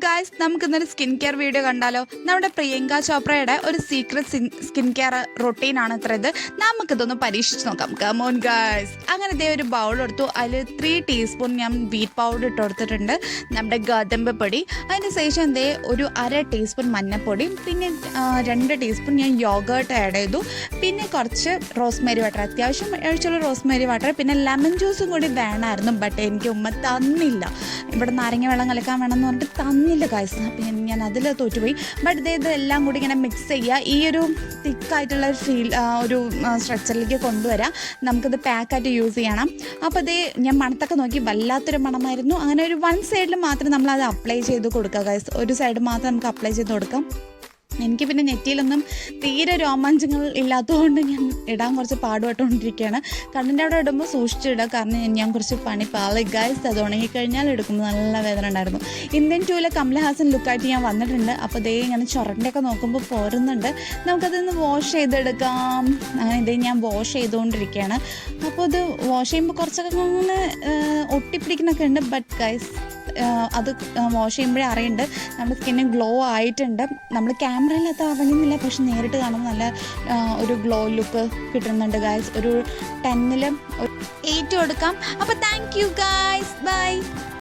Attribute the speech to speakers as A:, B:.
A: Guys, നമുക്ക് ഇന്നൊരു skin care video കണ്ടാലോ. നമ്മുടെ പ്രിയങ്ക ചോപ്രയുടെ ഒരു സീക്രട്ട് സ്കിൻ കെയർ റൊട്ടീനാണ് ഇത്ര ഇത്. നമുക്കിതൊന്ന് പരീക്ഷിച്ച് നോക്കാം. Come on guys. അങ്ങനെ ഇതേ ഒരു ബൗൾ എടുത്തു. അതിൽ 3 ടീസ്പൂൺ ഞാൻ വീറ്റ് പൗഡർ ഇട്ട് കൊടുത്തിട്ടുണ്ട്, നമ്മുടെ ഗോതമ്പ് പൊടി. അതിന് ശേഷം എന്തേ ഒരു 1/2 ടീസ്പൂൺ മഞ്ഞൾപ്പൊടി, പിന്നെ 2 ടീസ്പൂൺ ഞാൻ യോഗേർട്ട് ആഡ് ചെയ്തു. പിന്നെ കുറച്ച് റോസ്മേരി വാട്ടർ, അത്യാവശ്യം ഒഴിച്ചുള്ള റോസ്മേരി വാട്ടർ. പിന്നെ ലെമൺ ജ്യൂസും കൂടി വേണമായിരുന്നു, ബട്ട് എനിക്ക് ഉമ്മ തന്നില്ല. ഇവിടെ നാരങ്ങ വെള്ളം കലക്കാൻ വേണമെന്ന് പറഞ്ഞിട്ട് തന്നില്ല ഗായ്സ്. അപ്പം ഞാൻ അതിൽ തോറ്റുപോയി. ബട്ട് ഇതെല്ലാം കൂടി ഇങ്ങനെ മിക്സ് ചെയ്യുക. ഈ ഒരു തിക്കായിട്ടുള്ള ഒരു സ്ട്രക്ചറിലേക്ക് കൊണ്ടുവരാം. നമുക്കിത് പാക്കായിട്ട് യൂസ് ചെയ്യണം. അപ്പോൾ ഇത് ഞാൻ മണത്തൊക്കെ നോക്കി, വല്ലാത്തൊരു മണമായിരുന്നു. അങ്ങനെ ഒരു 1 സൈഡിൽ മാത്രം നമ്മളത് അപ്ലൈ ചെയ്ത് കൊടുക്കുക ഗായ്സ്. ഒരു സൈഡ് മാത്രം നമുക്ക് അപ്ലൈ ചെയ്ത് കൊടുക്കാം. എനിക്ക് പിന്നെ നെറ്റിയിലൊന്നും തീരെ രോമാഞ്ചങ്ങൾ ഇല്ലാത്തതുകൊണ്ട് ഞാൻ ഇടാൻ കുറച്ച് പാടുപെട്ടുകൊണ്ടിരിക്കുകയാണ്. കണ്ണിൻ്റെ അവിടെ ഇടുമ്പോൾ സൂക്ഷിച്ചിടുക, കാരണം ഞാൻ കുറച്ച് പണി പാളി ഗൈസ്. അത് ഉണങ്ങിക്കഴിഞ്ഞാൽ എടുക്കുമ്പോൾ നല്ല വേദന ഉണ്ടായിരുന്നു. ഇന്ത്യൻ 2-ലെ കമലഹാസൻ ലുക്കായിട്ട് ഞാൻ വന്നിട്ടുണ്ട്. അപ്പോൾ ഇതേ ഇങ്ങനെ ചുരണ്ടൊക്കെ നോക്കുമ്പോൾ പോരുന്നുണ്ട്. നമുക്കതൊന്ന് വാഷ് ചെയ്തെടുക്കാം. അങ്ങനെ ഇതേ ഞാൻ വാഷ് ചെയ്തുകൊണ്ടിരിക്കുകയാണ്. അപ്പോൾ ഇത് വാഷ് ചെയ്യുമ്പോൾ കുറച്ചൊക്കെ അങ്ങനെ ഒട്ടിപ്പിടിക്കുന്നൊക്കെ ഉണ്ട്. ബട്ട് ഗൈസ്, അത് വാഷ് ചെയ്യുമ്പോഴേ അറിയുന്നുണ്ട് നമ്മുടെ സ്കിന്ന് ഗ്ലോ ആയിട്ടുണ്ട്. നമ്മൾ ക്യാമറയിൽ അത്ര അറിയുന്നില്ല, പക്ഷെ നേരിട്ട് കാണുമ്പോൾ നല്ല ഒരു ഗ്ലോ ലുക്ക് കിട്ടുന്നുണ്ട് ഗായ്സ്. ഒരു 10-ൽ 8 കൊടുക്കാം. അപ്പോൾ താങ്ക് യു ഗായ്സ്, ബൈ.